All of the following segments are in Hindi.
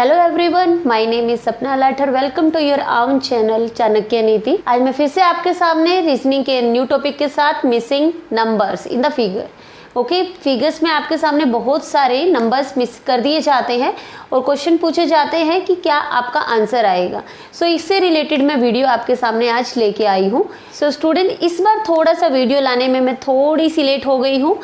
Hello everyone, my name is सपना लाठर। वेलकम टू योर आउन चैनल चाणक्य नीति। आज मैं फिर से आपके सामने रीजनिंग के न्यू टॉपिक के साथ missing numbers in the figure. Okay, figures में आपके सामने बहुत सारे नंबर्स मिस कर दिए जाते हैं और क्वेश्चन पूछे जाते हैं कि क्या आपका आंसर आएगा। सो इससे रिलेटेड मैं वीडियो आपके सामने आज लेके आई हूँ। सो स्टूडेंट, इस बार थोड़ा सा वीडियो लाने में मैं थोड़ी सी लेट हो गई हूँ।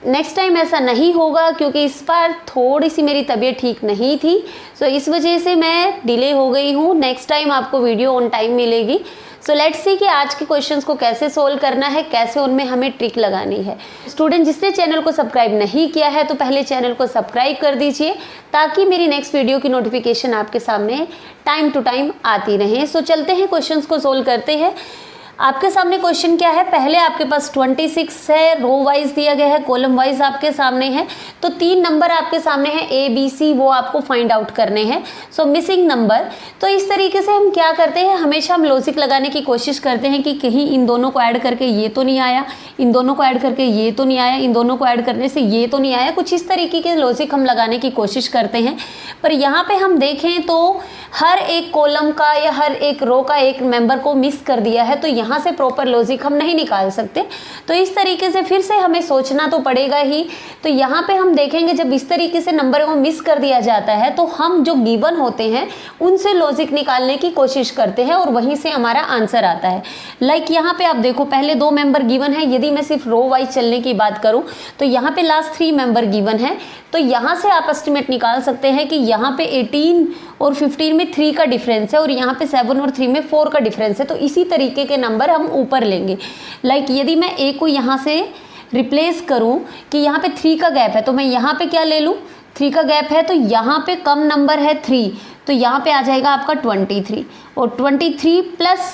नेक्स्ट टाइम ऐसा नहीं होगा क्योंकि इस बार थोड़ी सी मेरी तबीयत ठीक नहीं थी। सो इस वजह से मैं डिले हो गई हूँ। नेक्स्ट टाइम आपको वीडियो ऑन टाइम मिलेगी। सो लेट्स सी कि आज के क्वेश्चंस को कैसे सोल्व करना है, कैसे उनमें हमें ट्रिक लगानी है। स्टूडेंट, जिसने चैनल को सब्सक्राइब नहीं किया है तो पहले चैनल को सब्सक्राइब कर दीजिए ताकि मेरी नेक्स्ट वीडियो की नोटिफिकेशन आपके सामने टाइम टू टाइम आती रहे। सो चलते हैं, क्वेश्चंस को सोल्व करते हैं। आपके सामने क्वेश्चन क्या है, पहले आपके पास 26 है, रो वाइज दिया गया है, कॉलम वाइज आपके सामने है। तो 3 नंबर आपके सामने हैं ए बी सी, वो आपको फाइंड आउट करने हैं। सो मिसिंग नंबर। तो इस तरीके से हम क्या करते हैं, हमेशा हम लॉजिक लगाने की कोशिश करते हैं कि कहीं इन दोनों को ऐड करके ये तो नहीं आया, इन दोनों को ऐड करके ये तो नहीं आया, इन दोनों को ऐड करने से ये तो नहीं आया। कुछ इस तरीके के लॉजिक हम लगाने की कोशिश करते हैं। पर यहाँ पे हम देखें तो हर एक कॉलम का या हर एक रो का एक मेंबर को मिस कर दिया है, तो यहाँ से प्रॉपर लॉजिक हम नहीं निकाल सकते। तो इस तरीके से फिर से हमें सोचना तो पड़ेगा ही। तो यहाँ पे हम देखेंगे जब इस तरीके से नंबर को मिस कर दिया जाता है तो हम जो गिवन होते हैं उनसे लॉजिक निकालने की कोशिश करते हैं और वहीं से हमारा आंसर आता है। लाइक यहाँ पे आप देखो, पहले 2 मेंबर गिवन है। यदि मैं सिर्फ रो वाइज चलने की बात करूँ तो यहाँ पे लास्ट 3 मेंबर गिवन है। तो यहाँ से आप एस्टिमेट निकाल सकते हैं कि यहाँ पे 18 और 15 में 3 का डिफरेंस है और यहाँ पे 7 और 3 में 4 का डिफरेंस है। तो इसी तरीके के नंबर हम ऊपर लेंगे। लाइक यदि मैं ए को यहाँ से रिप्लेस करूँ कि यहाँ पे 3 का गैप है, तो मैं यहाँ पे क्या ले लूँ, 3 का गैप है तो यहाँ पे कम नंबर है 3, तो यहाँ पे आ जाएगा आपका 23। और 23 प्लस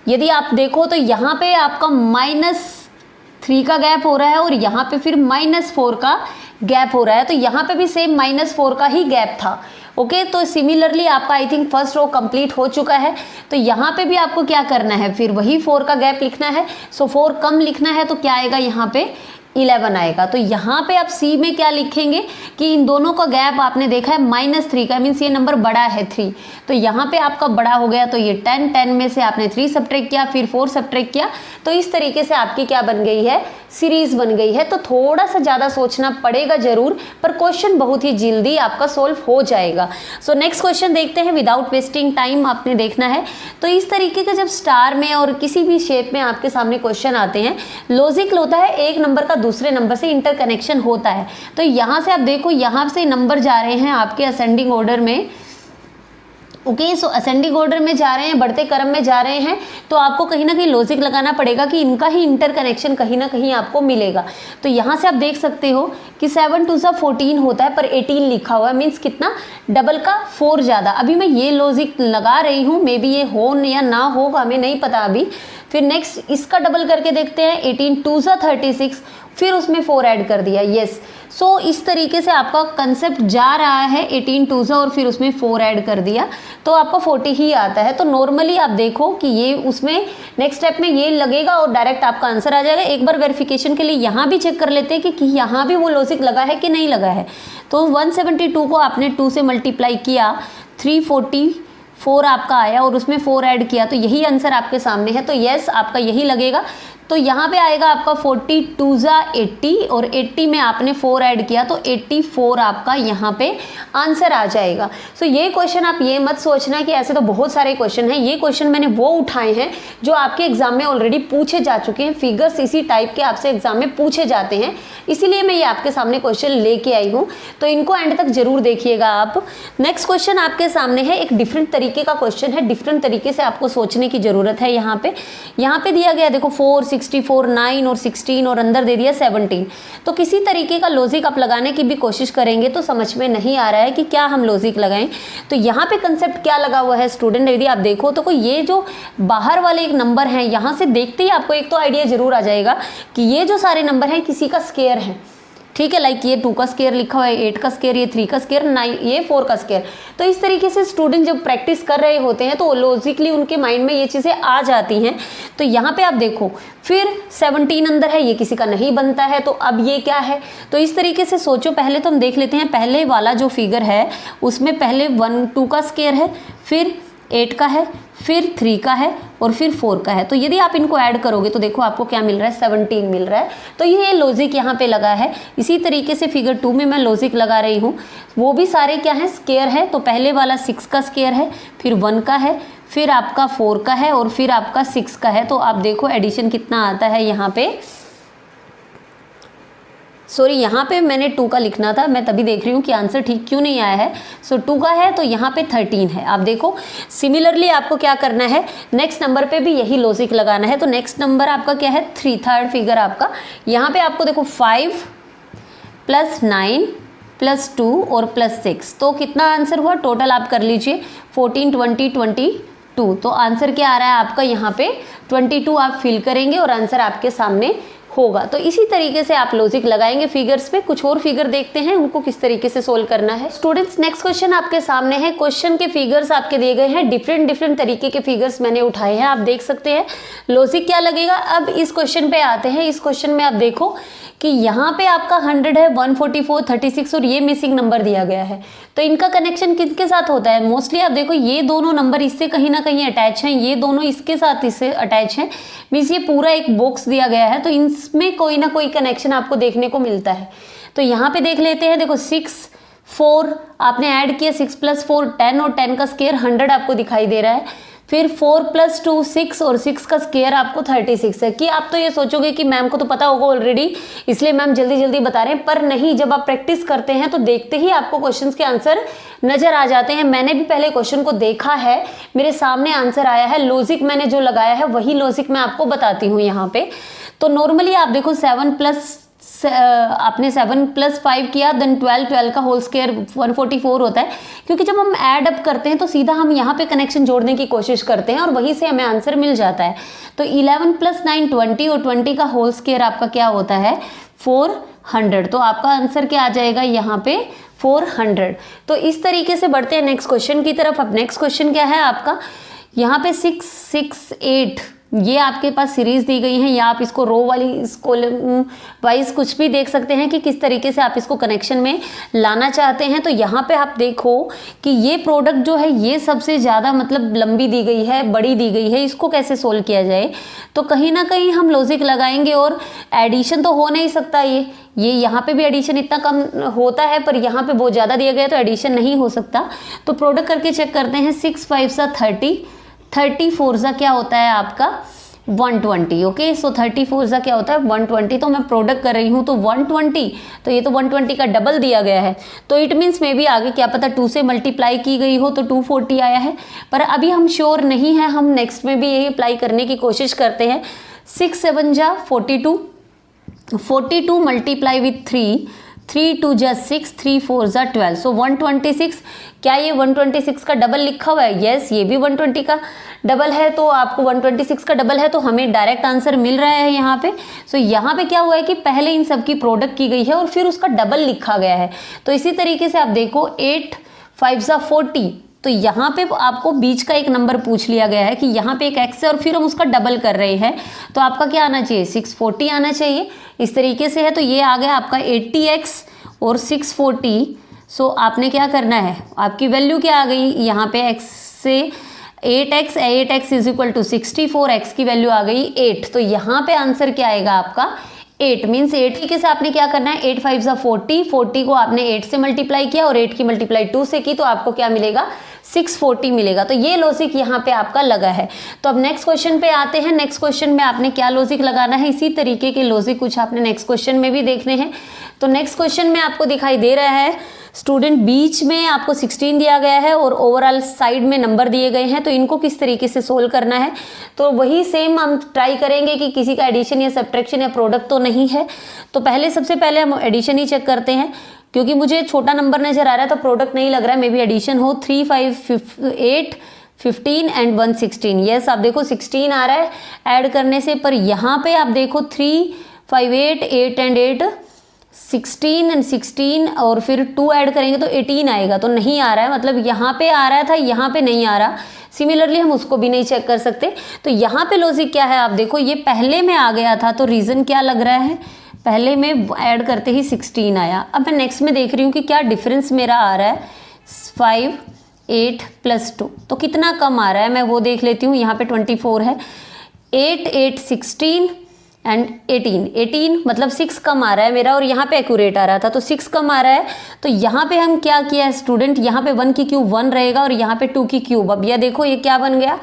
यदि आप देखो तो यहाँ पे आपका -3 का गैप हो रहा है और यहाँ पे फिर -4 का गैप हो रहा है। तो यहाँ पे भी सेम -4 का ही गैप था। ओके, तो सिमिलरली आपका I think first row complete हो चुका है। तो यहाँ पे भी आपको क्या करना है, फिर वही 4 का गैप लिखना है। सो 4 कम लिखना है तो क्या आएगा, यहाँ पे 11 आएगा। तो यहाँ पे आप सी में क्या लिखेंगे कि इन दोनों का गैप आपने देखा है -3 का, मीन्स ये नंबर बड़ा है 3। तो यहाँ पे आपका बड़ा हो गया तो ये 10 में से आपने 3 सब्ट्रैक्ट किया, फिर 4 सब्ट्रैक्ट किया। तो इस तरीके से आपकी क्या बन गई है, सीरीज बन गई है। तो थोड़ा सा ज़्यादा सोचना पड़ेगा जरूर, पर क्वेश्चन बहुत ही जल्दी आपका सोल्व हो जाएगा। सो नेक्स्ट क्वेश्चन देखते हैं। विदाउट वेस्टिंग टाइम आपने देखना है। तो इस तरीके के जब स्टार में और किसी भी शेप में आपके सामने क्वेश्चन आते हैं, लॉजिक होता है एक नंबर का दूसरे नंबर से इंटरकनेक्शन होता है। तो यहाँ से आप देखो, यहाँ से नंबर जा रहे हैं आपके असेंडिंग ऑर्डर में। ओके, सो असेंडिंग ऑर्डर में जा रहे हैं, बढ़ते क्रम में जा रहे हैं, तो आपको कहीं ना कहीं लॉजिक लगाना पड़ेगा कि इनका ही इंटरकनेक्शन कहीं ना कहीं आपको मिलेगा। तो यहाँ से आप देख सकते हो कि 7 2 14 होता है पर 18 लिखा हुआ है, मीन्स कितना, डबल का 4 ज़्यादा। अभी मैं ये लॉजिक लगा रही हूँ, मे बी ये हो या ना हो हमें नहीं पता अभी। फिर नेक्स्ट इसका डबल करके देखते हैं, 18 2 36, फिर उसमें 4 ऐड कर दिया। यस, सो इस तरीके से आपका कंसेप्ट जा रहा है, 18 2 और फिर उसमें 4 ऐड कर दिया तो आपका 40 ही आता है। तो नॉर्मली आप देखो कि ये उसमें नेक्स्ट स्टेप में ये लगेगा और डायरेक्ट आपका आंसर आ जाएगा। एक बार वेरिफिकेशन के लिए यहाँ भी चेक कर लेते हैं कि यहाँ भी वो लॉजिक लगा है कि नहीं लगा है। तो 172 को आपने 2 से मल्टीप्लाई किया, 344 आपका आया और उसमें 4 ऐड किया, तो यही आंसर आपके सामने है। तो यस, आपका यही लगेगा। तो यहाँ पे आएगा आपका 40 2 80 और 80 में आपने 4 ऐड किया तो 84 आपका यहाँ पे आंसर आ जाएगा। सो ये क्वेश्चन आप ये मत सोचना कि ऐसे तो बहुत सारे क्वेश्चन हैं। ये क्वेश्चन मैंने वो उठाए हैं जो आपके एग्जाम में ऑलरेडी पूछे जा चुके हैं। फिगर्स इसी टाइप के आपसे एग्जाम में पूछे जाते हैं, इसीलिए मैं ये आपके सामने क्वेश्चन लेके आई हूँ। तो इनको एंड तक जरूर देखिएगा आप। नेक्स्ट क्वेश्चन आपके सामने है, एक डिफरेंट तरीके का क्वेश्चन है, डिफरेंट तरीके से आपको सोचने की जरूरत है। यहाँ पे दिया गया देखो 4 64 9 और 16 और अंदर दे दिया 17। तो किसी तरीके का लॉजिक आप लगाने की भी कोशिश करेंगे तो समझ में नहीं आ रहा है कि क्या हम लॉजिक लगाएं। तो यहाँ पे कंसेप्ट क्या लगा हुआ है स्टूडेंट, यदि आप देखो तो कोई ये जो बाहर वाले एक नंबर हैं, यहाँ से देखते ही आपको एक तो आइडिया जरूर आ जाएगा कि ये जो सारे नंबर हैं किसी का स्क्वायर है। ठीक है। लाइक ये 2 का स्क्वायर लिखा हुआ है, 8 का स्क्वायर, ये 3 का स्क्वायर, 9 ये 4 का स्क्वायर। तो इस तरीके से स्टूडेंट जब प्रैक्टिस कर रहे होते हैं तो लॉजिकली उनके माइंड में ये चीज़ें आ जाती हैं। तो यहाँ पे आप देखो फिर 17 अंदर है, ये किसी का नहीं बनता है, तो अब ये क्या है। तो इस तरीके से सोचो। पहले तो हम देख लेते हैं, पहले वाला जो फिगर है उसमें पहले 2 का स्क्वायर है, फिर 8 का है, फिर 3 का है और फिर 4 का है। तो यदि आप इनको ऐड करोगे तो देखो आपको क्या मिल रहा है, 17 मिल रहा है। तो ये लॉजिक यहाँ पे लगा है। इसी तरीके से फिगर 2 में मैं लॉजिक लगा रही हूँ, वो भी सारे क्या है, स्क्वायर है। तो पहले वाला 6 का स्क्वायर है, फिर 1 का है, फिर आपका 4 का है और फिर आपका 6 का है। तो आप देखो एडिशन कितना आता है यहाँ पे। सॉरी, यहाँ पे मैंने 2 का लिखना था, मैं तभी देख रही हूँ कि आंसर ठीक क्यों नहीं आया है। सो 2 का है तो यहाँ पे 13 है। आप देखो सिमिलरली आपको क्या करना है, नेक्स्ट नंबर पे भी यही लॉजिक लगाना है। तो नेक्स्ट नंबर आपका क्या है, 3, थर्ड फिगर आपका। यहाँ पे आपको देखो 5 + 9 + 2 और +6, तो कितना आंसर हुआ टोटल आप कर लीजिए, 14, 20, 22। तो आंसर क्या आ रहा है आपका यहाँ पे 22 आप फिल करेंगे और आंसर आपके सामने होगा। तो इसी तरीके से आप लॉजिक लगाएंगे फिगर्स पे। कुछ और फिगर देखते हैं उनको किस तरीके से सोल्व करना है। स्टूडेंट्स नेक्स्ट क्वेश्चन आपके सामने है। क्वेश्चन के फिगर्स आपके दिए गए हैं, डिफरेंट तरीके के फिगर्स मैंने उठाए हैं, आप देख सकते हैं लॉजिक क्या लगेगा। अब इस क्वेश्चन पे आते हैं। इस क्वेश्चन में आप देखो कि यहाँ पे आपका 100 है, 144, 36 और ये मिसिंग नंबर दिया गया है। तो इनका कनेक्शन किसके साथ होता है, मोस्टली आप देखो ये दोनों नंबर इससे कहीं ना कहीं अटैच हैं, ये दोनों इसके साथ इससे अटैच हैं। मीन्स ये पूरा एक बॉक्स दिया गया है, तो इनमें कोई ना कोई कनेक्शन आपको देखने को मिलता है। तो यहाँ पे देख लेते हैं। देखो 6, 4 आपने ऐड किया, 6 + 4 10 और 10 का स्क्वायर 100 आपको दिखाई दे रहा है। फिर 4 + 2 6 और 6 का स्क्वायर आपको 36 है। कि आप तो ये सोचोगे कि मैम को तो पता होगा ऑलरेडी, इसलिए मैम जल्दी जल्दी बता रहे हैं, पर नहीं। जब आप प्रैक्टिस करते हैं तो देखते ही आपको क्वेश्चंस के आंसर नजर आ जाते हैं। मैंने भी पहले क्वेश्चन को देखा है, मेरे सामने आंसर आया है, लॉजिक मैंने जो लगाया है वही लॉजिक मैं आपको बताती हूँ यहाँ पे। तो नॉर्मली आप देखो आपने 7 + 5 किया, देन 12 का होल स्क्वायर 144 होता है। क्योंकि जब हम ऐड अप करते हैं तो सीधा हम यहाँ पे कनेक्शन जोड़ने की कोशिश करते हैं और वहीं से हमें आंसर मिल जाता है। तो 11 + 9 20 और 20 का होल स्क्वायर आपका क्या होता है, 400। तो आपका आंसर क्या आ जाएगा यहाँ पे, 400। तो इस तरीके से बढ़ते हैं नेक्स्ट क्वेश्चन की तरफ। अब नेक्स्ट क्वेश्चन क्या है आपका, यहाँ पे 6, 6, 8 ये आपके पास सीरीज दी गई है, या आप इसको रो वाली इस कॉलम वाइज कुछ भी देख सकते हैं कि किस तरीके से आप इसको कनेक्शन में लाना चाहते हैं। तो यहाँ पे आप देखो कि ये प्रोडक्ट जो है ये सबसे ज़्यादा मतलब लंबी दी गई है, बड़ी दी गई है, इसको कैसे सोल्व किया जाए। तो कहीं ना कहीं हम लॉजिक लगाएंगे और एडिशन तो हो नहीं सकता। ये यहाँ पे भी एडिशन इतना कम होता है, पर यहाँ पे बहुत ज़्यादा दिया गया तो एडिशन नहीं हो सकता। तो प्रोडक्ट करके चेक करते हैं। 6 × 5 = 30, 34 क्या होता है आपका 120। ओके, सो 34 क्या होता है 120। तो मैं प्रोडक्ट कर रही हूँ तो 120, तो ये तो 120 का डबल दिया गया है। तो इट मीन्स मे भी आगे क्या पता 2 से मल्टीप्लाई की गई हो तो 240 आया है, पर अभी हम श्योर नहीं है। हम नेक्स्ट में भी यही अप्लाई करने की कोशिश करते हैं। 6 × 7 = 42, 42 मल्टीप्लाई विथ 3, 3 × 2 = 6, 3 × 4 = 12। सो 126। क्या ये 126 का डबल लिखा हुआ है, यस ये भी 120 का डबल है। तो आपको 126 का डबल है तो हमें डायरेक्ट आंसर मिल रहा है यहाँ पे। सो यहाँ पे क्या हुआ है कि पहले इन सब की प्रोडक्ट की गई है और फिर उसका डबल लिखा गया है। तो इसी तरीके से आप देखो 8, 5 = 40। तो यहाँ पे आपको बीच का एक नंबर पूछ लिया गया है कि यहाँ पे एक x है और फिर हम उसका डबल कर रहे हैं, तो आपका क्या आना चाहिए, 640 आना चाहिए। इस तरीके से है, तो ये आ गया आपका 80x और 640। सो आपने क्या करना है, आपकी वैल्यू क्या आ गई यहाँ पे, x से 8x = 64, x की वैल्यू आ गई 8। तो यहाँ पे आंसर क्या आएगा आपका 8। मीन्स 8 तरीके से आपने क्या करना है, 8 × 5 = 40, 40 को आपने 8 से मल्टीप्लाई किया और 8 की मल्टीप्लाई 2 से की, तो आपको क्या मिलेगा 640 मिलेगा। तो ये लॉजिक यहाँ पे आपका लगा है। तो अब नेक्स्ट क्वेश्चन पे आते हैं। नेक्स्ट क्वेश्चन में आपने क्या लॉजिक लगाना है, इसी तरीके के लॉजिक कुछ आपने नेक्स्ट क्वेश्चन में भी देखने हैं। तो नेक्स्ट क्वेश्चन में आपको दिखाई दे रहा है स्टूडेंट, बीच में आपको 16 दिया गया है और ओवरऑल साइड में नंबर दिए गए हैं। तो इनको किस तरीके से सोल्व करना है, तो वही सेम हम ट्राई करेंगे कि किसी का एडिशन या सब्ट्रैक्शन या प्रोडक्ट तो नहीं है। तो सबसे पहले हम एडिशन ही चेक करते हैं, क्योंकि मुझे छोटा नंबर नजर आ रहा है तो प्रोडक्ट नहीं लग रहा है, मे बी एडिशन हो। 3, 5, 8, 15 एंड 116। यस, आप देखो 16 आ रहा है ऐड करने से, पर यहाँ पे आप देखो 3, 5, 8, 8 एंड 8 16 एंड 16 और फिर 2 ऐड करेंगे तो 18 आएगा, तो नहीं आ रहा है, मतलब यहाँ पे आ रहा था, यहाँ पे नहीं आ रहा। सिमिलरली हम उसको भी नहीं चेक कर सकते। तो यहाँ पे लॉजिक क्या है, आप देखो ये पहले में आ गया था, तो रीज़न क्या लग रहा है, पहले में ऐड करते ही 16 आया। अब मैं नेक्स्ट में देख रही हूँ कि क्या डिफरेंस मेरा आ रहा है, 5 8 + 2, तो कितना कम आ रहा है, मैं वो देख लेती हूँ। यहाँ पे 24 है, 8 8 16 एंड 18 मतलब 6 कम आ रहा है मेरा, और यहाँ पे एक्यूरेट आ रहा था, तो 6 कम आ रहा है। तो यहाँ पे हम क्या किया है स्टूडेंट, यहाँ पे 1 की क्यूब 1 रहेगा और यहाँ पे 2 की क्यूब। अब यह देखो ये क्या बन गया,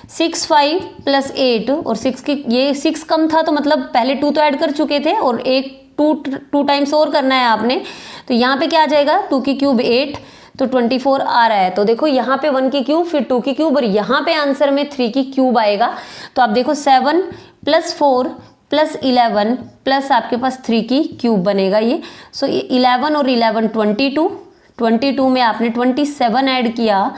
6 5 + 8, और 6 की ये 6 कम था, तो मतलब पहले 2 तो ऐड कर चुके थे और एक 2 टाइम्स और करना है आपने। तो यहाँ पे क्या आ जाएगा, 2 की क्यूब 8, तो 24 आ रहा है। तो देखो यहाँ पे 1 की क्यूब, फिर 2 की क्यूब, और यहाँ पे आंसर में 3 की क्यूब आएगा। तो आप देखो 7 + 4 + 11 प्लस आपके पास 3 की क्यूब बनेगा ये। सो 11 और 11 22 में आपने 27 ऐड किया,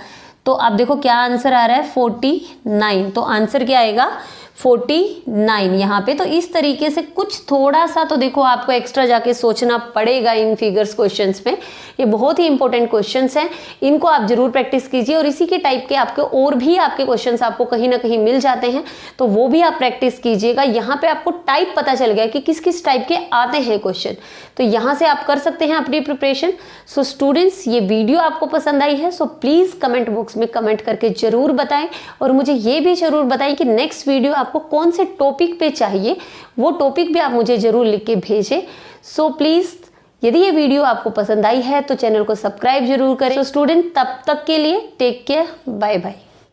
तो आप देखो क्या आंसर आ रहा है, 49। तो आंसर क्या आएगा, 49 यहाँ पे। तो इस तरीके से कुछ थोड़ा सा तो देखो आपको एक्स्ट्रा जाके सोचना पड़ेगा इन फिगर्स क्वेश्चंस में। ये बहुत ही इंपॉर्टेंट क्वेश्चंस हैं, इनको आप जरूर प्रैक्टिस कीजिए। और इसी के टाइप के आपके और भी आपके क्वेश्चंस आपको कहीं ना कहीं मिल जाते हैं, तो वो भी आप प्रैक्टिस कीजिएगा। यहाँ पे आपको टाइप पता चल गया कि किस किस टाइप के आते हैं क्वेश्चन, तो यहाँ से आप कर सकते हैं अपनी प्रिपरेशन। सो स्टूडेंट्स, ये वीडियो आपको पसंद आई है, सो प्लीज कमेंट बॉक्स में कमेंट करके जरूर बताएं, और मुझे ये भी जरूर बताएं कि नेक्स्ट वीडियो आपको कौन से टॉपिक पे चाहिए, वो टॉपिक भी आप मुझे जरूर लिख के भेजें। सो प्लीज, यदि ये वीडियो आपको पसंद आई है तो चैनल को सब्सक्राइब जरूर करें। सो स्टूडेंट, तब तक के लिए टेक केयर, बाय बाय।